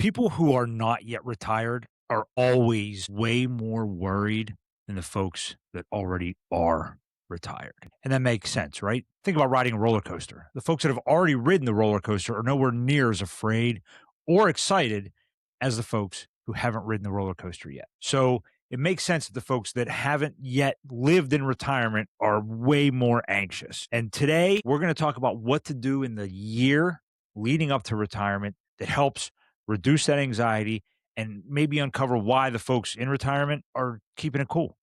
People who are not yet retired are always way more worried than the folks that already are retired. And that makes sense, right? Think about riding a roller coaster. The folks that have already ridden the roller coaster are nowhere near as afraid or excited as the folks who haven't ridden the roller coaster yet. So it makes sense that the folks that haven't yet lived in retirement are way more anxious. And today we're going to talk about what to do in the year leading up to retirement that helps reduce that anxiety, and maybe uncover why the folks in retirement are keeping it cool.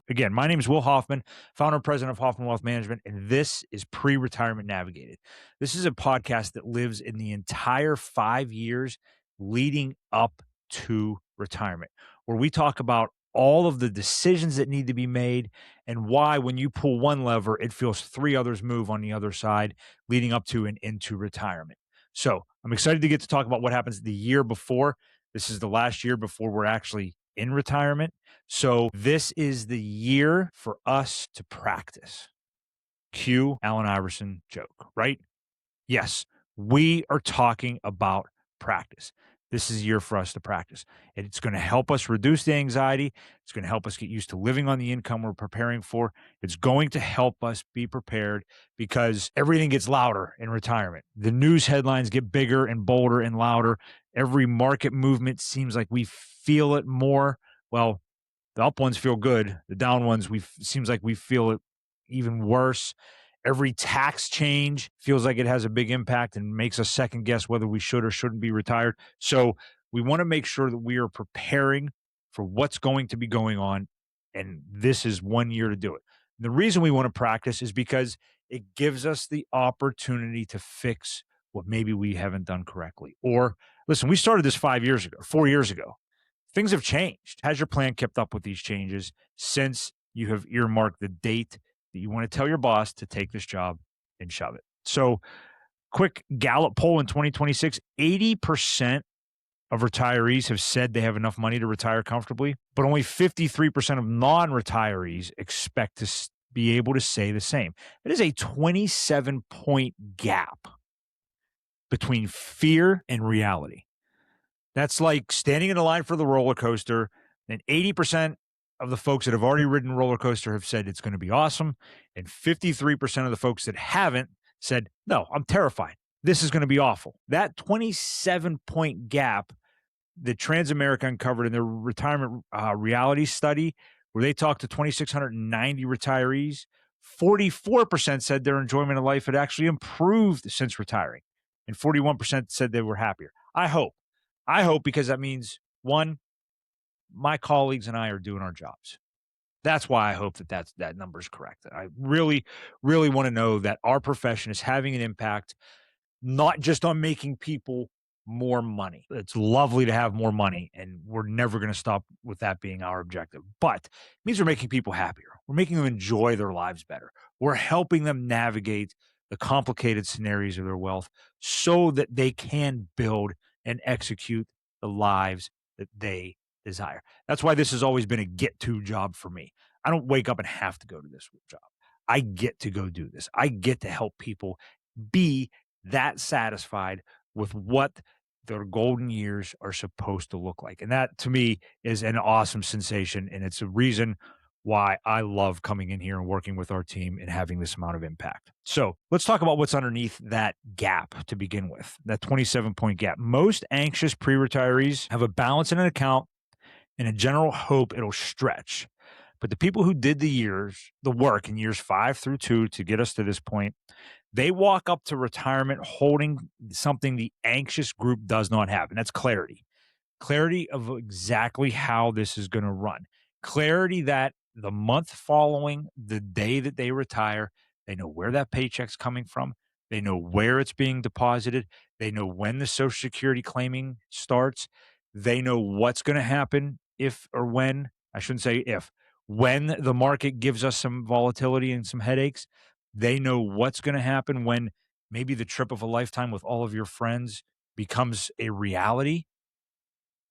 Again, my name is Will Hoffman, founder and president of Hoffman Wealth Management, and this is Pre Retirement Navigated. This is a podcast that lives in the entire 5 years leading up to retirement, where we talk about all of the decisions that need to be made and why, when you pull one lever, it feels three others move on the other side leading up to and into retirement. So I'm excited to get to talk about what happens the year before. This is the last year before we're actually in retirement. So this is the year for us to practice. Cue Allen Iverson joke, right? Yes, we are talking about practice. This is a year for us to practice. And it's going to help us reduce the anxiety. It's going to help us get used to living on the income we're preparing for. It's going to help us be prepared because everything gets louder in retirement. The news headlines get bigger and bolder and louder. Every market movement seems like we feel it more. Well, the up ones feel good. The down ones, seems like we feel it even worse. Every tax change feels like it has a big impact and makes us second guess whether we should or shouldn't be retired. So we want to make sure that we are preparing for what's going to be going on. And this is 1 year to do it. And the reason we want to practice is because it gives us the opportunity to fix what maybe we haven't done correctly. Or listen, we started this 5 years ago, 4 years ago. Things have changed. Has your plan kept up with these changes since you have earmarked the date that you want to tell your boss to take this job and shove it? So, quick Gallup poll in 2026, 80% of retirees have said they have enough money to retire comfortably, but only 53% of non-retirees expect to be able to say the same. That is a 27-point gap between fear and reality. That's like standing in a line for the roller coaster, and 80% of the folks that have already ridden a roller coaster have said it's going to be awesome, and 53% of the folks that haven't said, no, I'm terrified. This is going to be awful. That 27-point gap that Transamerica uncovered in their retirement reality study, where they talked to 2,690 retirees, 44% said their enjoyment of life had actually improved since retiring, and 41% said they were happier. I hope because that means, one, my colleagues and I are doing our jobs. That's why I hope that number is correct. I really, really want to know that our profession is having an impact, not just on making people more money. It's lovely to have more money, and we're never going to stop with that being our objective. But it means we're making people happier. We're making them enjoy their lives better. We're helping them navigate the complicated scenarios of their wealth so that they can build and execute the lives that they desire. That's why this has always been a get to job for me. I don't wake up and have to go to this job. I get to go do this. I get to help people be that satisfied with what their golden years are supposed to look like. And that to me is an awesome sensation. And it's a reason why I love coming in here and working with our team and having this amount of impact. So let's talk about what's underneath that gap to begin with, that 27-point gap. Most anxious pre retirees have a balance in an account and a general hope it'll stretch. But the people who did the work in years 5 through 2 to get us to this point, they walk up to retirement holding something the anxious group does not have, and that's clarity of exactly how this is going to run, clarity that the month following the day that they retire, they know where that paycheck's coming from. They know where it's being deposited. They know when the Social Security claiming starts. They know what's going to happen if or when, I shouldn't say if, when the market gives us some volatility and some headaches. They know what's going to happen when maybe the trip of a lifetime with all of your friends becomes a reality.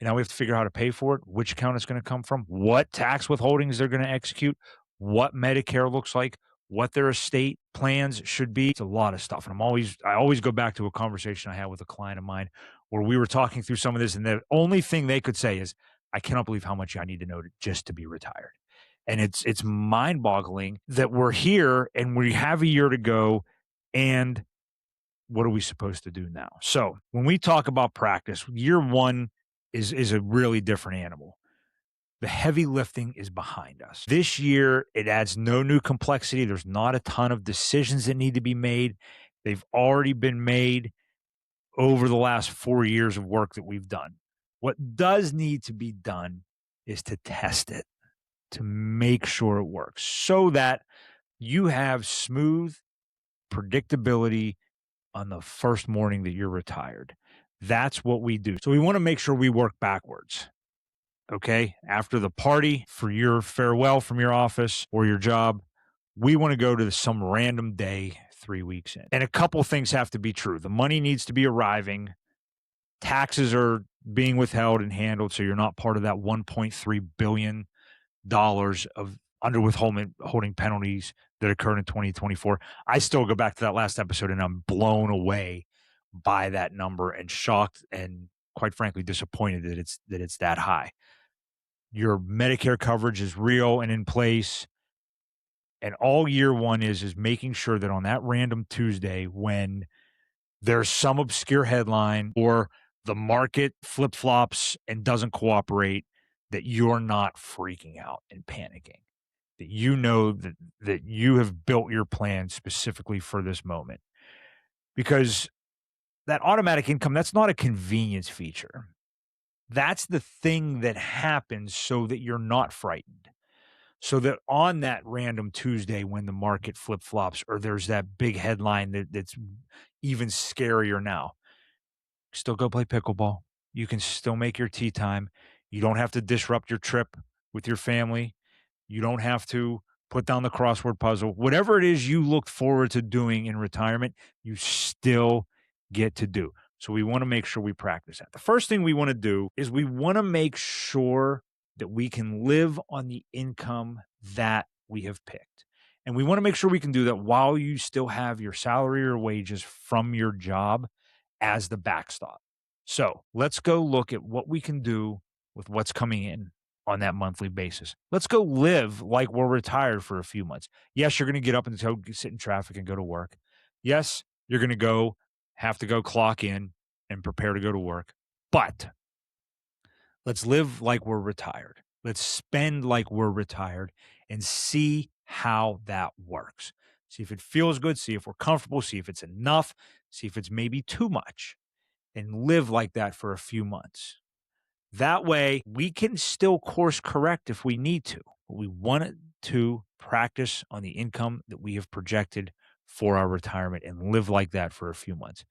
And now we have to figure out how to pay for it, which account it's going to come from, what tax withholdings they're going to execute, what Medicare looks like, what their estate plans should be. It's a lot of stuff. And I always go back to a conversation I had with a client of mine where we were talking through some of this, and the only thing they could say is, I cannot believe how much I need to know just to be retired. And it's mind-boggling that we're here and we have a year to go, and what are we supposed to do now? So when we talk about practice, year one is a really different animal. The heavy lifting is behind us. This year, it adds no new complexity. There's not a ton of decisions that need to be made. They've already been made over the last 4 years of work that we've done. What does need to be done is to test it, to make sure it works so that you have smooth predictability on the first morning that you're retired. That's what we do. So we want to make sure we work backwards. Okay. After the party for your farewell from your office or your job, we want to go to some random day 3 weeks in. And a couple things have to be true. The money needs to be arriving. Taxes are being withheld and handled, so you're not part of that $1.3 billion of under withholding penalties that occurred in 2024. I still go back to that last episode and I'm blown away by that number and shocked and quite frankly disappointed that it's that high. Your Medicare coverage is real and in place. And all year one is making sure that on that random Tuesday when there's some obscure headline or the market flip-flops and doesn't cooperate, that you're not freaking out and panicking, that you know that you have built your plan specifically for this moment. Because that automatic income, that's not a convenience feature. That's the thing that happens so that you're not frightened. So that on that random Tuesday when the market flip-flops or there's that big headline that's even scarier now, still go play pickleball. You can still make your tea time. You don't have to disrupt your trip with your family. You don't have to put down the crossword puzzle. Whatever it is you look forward to doing in retirement, you still get to do. So we want to make sure we practice that. The first thing we want to do is we want to make sure that we can live on the income that we have picked. And we want to make sure we can do that while you still have your salary or wages from your job as the backstop. So let's go look at what we can do with what's coming in on that monthly basis. Let's go live like we're retired for a few months. Yes, you're going to get up and go sit in traffic and go to work. Yes, you're going to have to go clock in and prepare to go to work. But let's live like we're retired. Let's spend like we're retired and see how that works. See if it feels good. See if we're comfortable. See if it's enough. See if it's maybe too much. And live like that for a few months. That way, we can still course correct if we need to. But we want to practice on the income that we have projected for our retirement and live like that for a few months.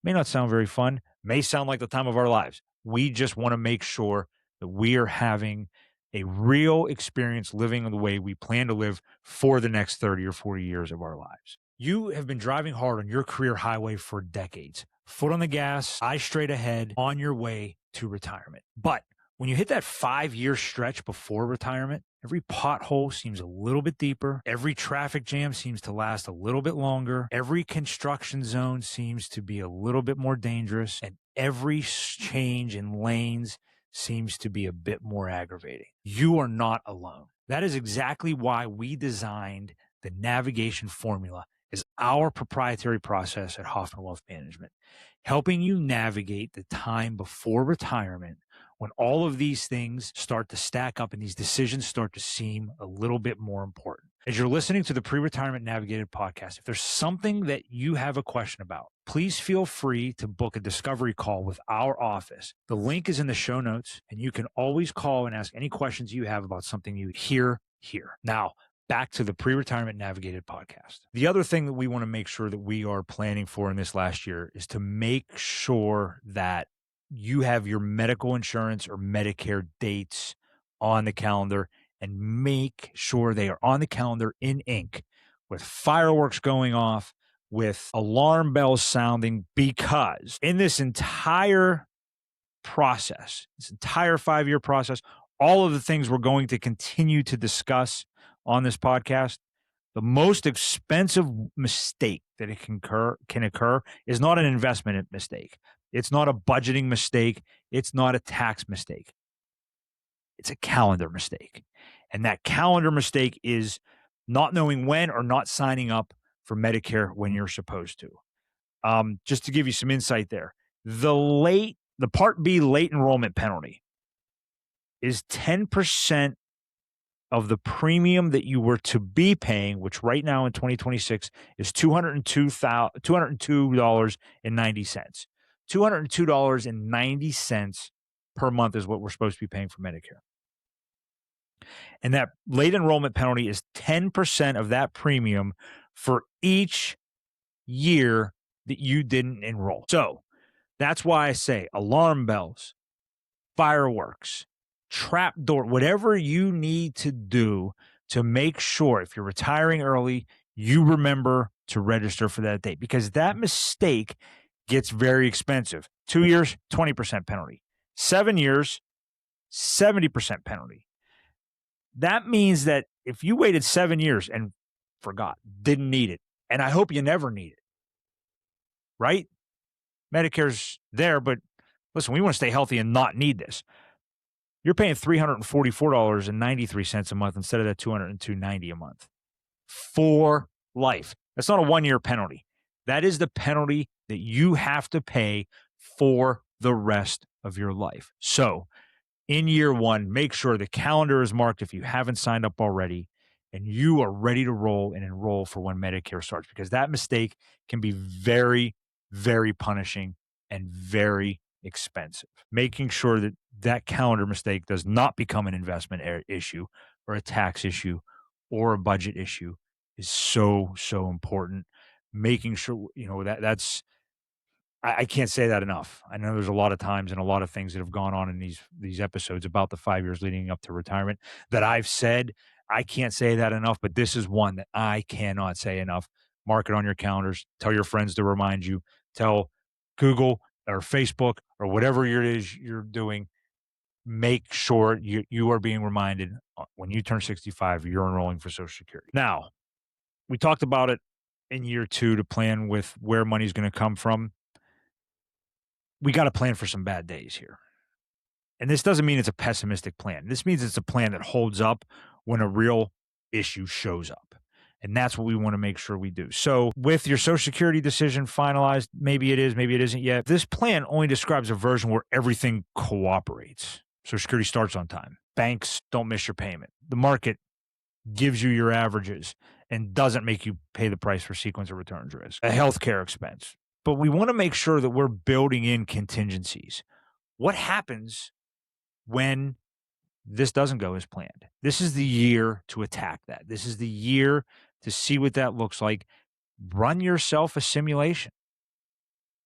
May not sound very fun, may sound like the time of our lives. We just want to make sure that we are having a real experience living the way we plan to live for the next 30 or 40 years of our lives. You have been driving hard on your career highway for decades. Foot on the gas, eyes straight ahead, on your way to retirement. But when you hit that 5-year stretch before retirement, every pothole seems a little bit deeper. Every traffic jam seems to last a little bit longer. Every construction zone seems to be a little bit more dangerous. And every change in lanes seems to be a bit more aggravating. You are not alone. That is exactly why we designed the navigation formula as our proprietary process at Hoffman Wealth Management, helping you navigate the time before retirement when all of these things start to stack up and these decisions start to seem a little bit more important. As you're listening to the Pre-Retirement Navigated podcast, if there's something that you have a question about, please feel free to book a discovery call with our office. The link is in the show notes, and you can always call and ask any questions you have about something you hear here. Now, back to the Pre-Retirement Navigated podcast. The other thing that we want to make sure that we are planning for in this last year is to make sure that you have your medical insurance or Medicare dates on the calendar and make sure they are on the calendar in ink with fireworks going off, with alarm bells sounding, because in this entire process, this entire 5-year process, all of the things we're going to continue to discuss on this podcast, The most expensive mistake that it can occur is not an investment mistake. It's not a budgeting mistake. It's not a tax mistake. It's a calendar mistake. And that calendar mistake is not knowing when or not signing up for Medicare when you're supposed to. Just to give you some insight there, the Part B late enrollment penalty is 10% of the premium that you were to be paying, which right now in 2026 is $202.90. $202.90 per month is what we're supposed to be paying for Medicare. And that late enrollment penalty is 10% of that premium for each year that you didn't enroll. So that's why I say alarm bells, fireworks, trap door, whatever you need to do to make sure if you're retiring early, you remember to register for that date, because that mistake gets very expensive. 2 years, 20% penalty. 7 years, 70% penalty. That means that if you waited 7 years and forgot, didn't need it, and I hope you never need it, right? Medicare's there, but listen, we want to stay healthy and not need this. You're paying $344.93 a month instead of that $202.90 a month for life. That's not a 1-year penalty. That is the penalty that you have to pay for the rest of your life. So in year one, make sure the calendar is marked if you haven't signed up already, and you are ready to roll and enroll for when Medicare starts, because that mistake can be very, very punishing and very expensive. Making sure that that calendar mistake does not become an investment issue or a tax issue or a budget issue is so, so important. Making sure, that's I can't say that enough. I know there's a lot of times and a lot of things that have gone on in these episodes about the 5 years leading up to retirement that I've said. I can't say that enough, but this is one that I cannot say enough. Mark it on your calendars. Tell your friends to remind you. Tell Google or Facebook or whatever it is you're doing. Make sure you are being reminded when you turn 65, you're enrolling for Social Security. Now, we talked about it in year 2 to plan with where money's going to come from. We got to plan for some bad days here. And this doesn't mean it's a pessimistic plan. This means it's a plan that holds up when a real issue shows up. And that's what we want to make sure we do. So with your Social Security decision finalized, maybe it is, maybe it isn't yet. This plan only describes a version where everything cooperates. Social Security starts on time. Banks don't miss your payment. The market gives you your averages and doesn't make you pay the price for sequence of returns risk. A healthcare expense. But we want to make sure that we're building in contingencies. What happens when this doesn't go as planned? This is the year to attack that. This is the year to see what that looks like. Run yourself a simulation.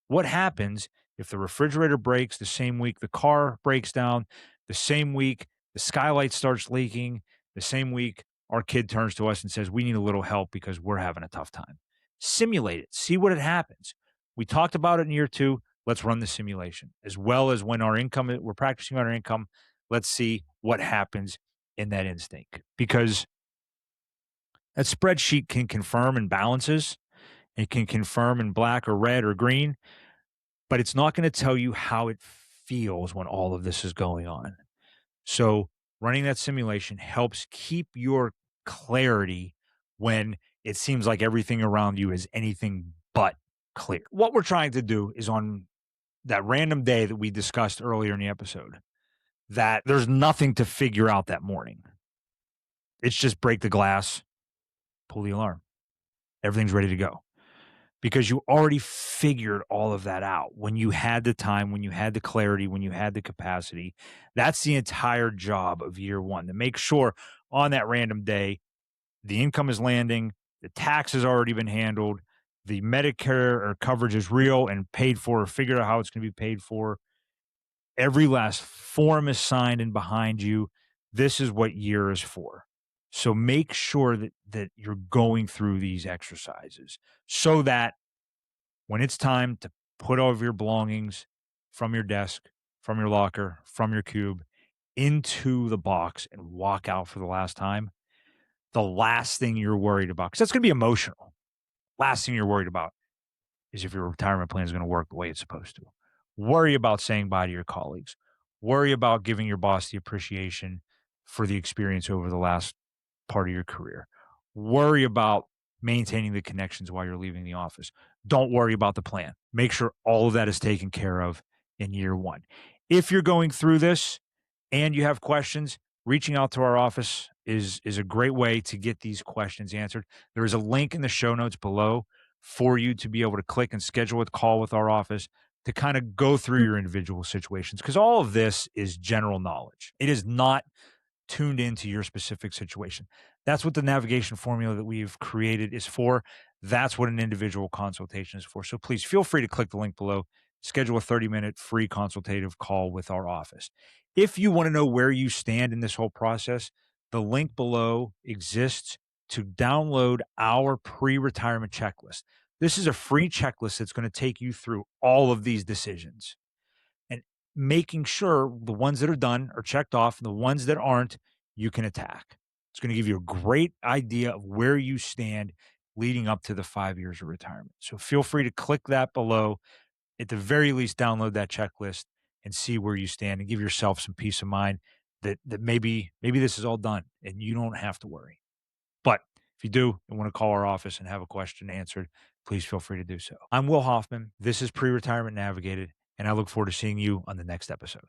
What happens if the refrigerator breaks the same week the car breaks down, the same week the skylight starts leaking, the same week our kid turns to us and says, we need a little help because we're having a tough time? Simulate it. See what it happens. We talked about it in year 2. Let's run the simulation, as well as when we're practicing on our income. Let's see what happens in that instinct, because that spreadsheet can confirm imbalances. It can confirm in black or red or green, but it's not going to tell you how it feels when all of this is going on. So running that simulation helps keep your clarity when it seems like everything around you is anything but clear. What we're trying to do is, on that random day that we discussed earlier in the episode, that there's nothing to figure out that morning. It's just break the glass, pull the alarm. Everything's ready to go, because you already figured all of that out when you had the time, when you had the clarity, when you had the capacity. That's the entire job of year 1, to make sure on that random day the income is landing, the tax has already been handled, the Medicare or coverage is real and paid for, or figured out how it's going to be paid for. Every last form is signed and behind you. This is what year is for. So make sure that you're going through these exercises so that when it's time to put all of your belongings from your desk, from your locker, from your cube into the box and walk out for the last time, the last thing you're worried about, because that's going to be emotional. Last thing you're worried about is if your retirement plan is going to work the way it's supposed to. Worry about saying bye to your colleagues. Worry about giving your boss the appreciation for the experience over the last part of your career. Worry about maintaining the connections while you're leaving the office. Don't worry about the plan. Make sure all of that is taken care of in year one. If you're going through this and you have questions, reaching out to our office is a great way to get these questions answered. There is a link in the show notes below for you to be able to click and schedule a call with our office to kind of go through your individual situations, because all of this is general knowledge. It is not tuned into your specific situation. That's what the navigation formula that we've created is for. That's what an individual consultation is for. So please feel free to click the link below, schedule a 30-minute free consultative call with our office. If you want to know where you stand in this whole process, the link below exists to download our pre-retirement checklist. This is a free checklist that's going to take you through all of these decisions and making sure the ones that are done are checked off and the ones that aren't, you can attack. It's going to give you a great idea of where you stand leading up to the 5 years of retirement. So feel free to click that below. At the very least, download that checklist and see where you stand and give yourself some peace of mind that maybe this is all done and you don't have to worry. But if you do and want to call our office and have a question answered, please feel free to do so. I'm Will Hoffman. This is Pre-Retirement Navigated, and I look forward to seeing you on the next episode.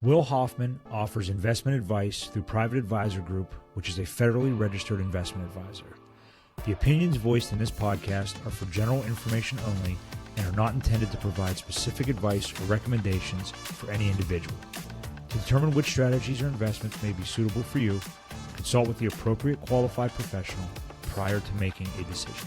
Will Hoffman offers investment advice through Private Advisor Group, which is a federally registered investment advisor. The opinions voiced in this podcast are for general information only and are not intended to provide specific advice or recommendations for any individual. To determine which strategies or investments may be suitable for you, consult with the appropriate qualified professional prior to making a decision.